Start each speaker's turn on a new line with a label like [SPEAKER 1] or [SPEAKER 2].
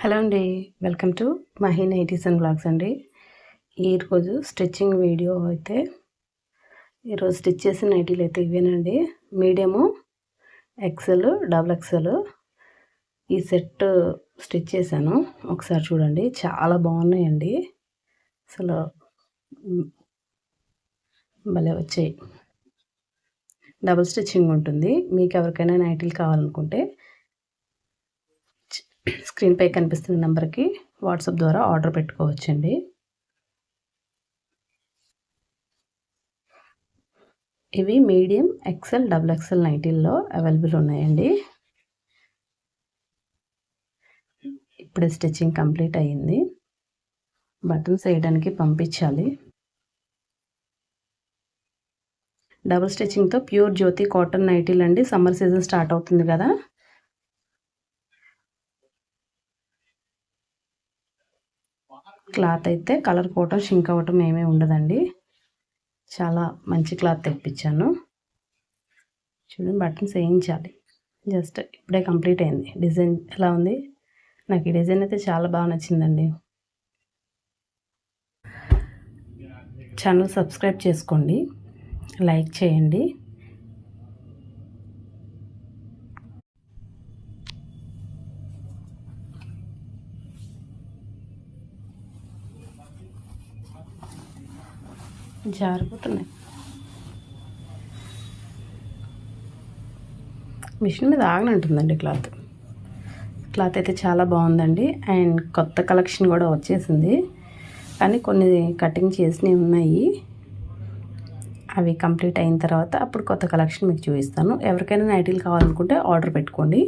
[SPEAKER 1] Hello అండి, welcome to Mahi nighties and blogs అండి. ఈరోజు స్టిచ్చింగ్ వీడియో అయితే ఈరోజు స్టిచ్ చేసిన నైటీలు అయితే ఇవేనండి. మీడియము, ఎక్సెల్, డబుల్ ఎక్సెల్ ఈ సెట్ స్టిచ్ చేశాను. ఒకసారి చూడండి, చాలా బాగున్నాయండి. అసలు భలే వచ్చాయి. డబుల్ స్టిచ్చింగ్ ఉంటుంది. మీకు ఎవరికైనా నైటీలు కావాలనుకుంటే స్క్రీన్పై కనిపిస్తున్న నెంబర్కి వాట్సాప్ ద్వారా ఆర్డర్ పెట్టుకోవచ్చండి. ఇవి మీడియం, ఎక్సెల్, డబుల్ ఎక్సెల్ నైటీల్లో అవైలబుల్ ఉన్నాయండి. ఇప్పుడే స్టిచ్చింగ్ కంప్లీట్ అయ్యింది. బటన్స్ వేయడానికి పంపించాలి. డబుల్ స్టిచ్చింగ్తో ప్యూర్ జ్యోతి కాటన్ నైటీలు అండి. సమ్మర్ సీజన్ స్టార్ట్ అవుతుంది కదా, క్లాత్ అయితే కలర్ కోవటం, షింక్ అవ్వటం ఏమీ ఉండదండి. చాలా మంచి క్లాత్ తెప్పించాను. చూడండి, బటన్స్ వేయించాలి. జస్ట్ ఇప్పుడే కంప్లీట్ అయింది. డిజైన్ ఎలా ఉంది? నాకు ఈ డిజైన్ అయితే చాలా బాగా నచ్చిందండి. ఛానల్ సబ్స్క్రైబ్ చేసుకోండి, లైక్ చేయండి. జారిపోతున్నాయి. మిషన్ మీద ఆగనంటుందండి క్లాత్ అయితే చాలా బాగుందండి. అండ్ కొత్త కలెక్షన్ కూడా వచ్చేసింది, కానీ కొన్ని కటింగ్ చేసినవి ఉన్నాయి. అవి కంప్లీట్ అయిన తర్వాత అప్పుడు కొత్త కలెక్షన్ మీకు చూపిస్తాను. ఎవరికైనా నైటీలు కావాలనుకుంటే ఆర్డర్ పెట్టుకోండి.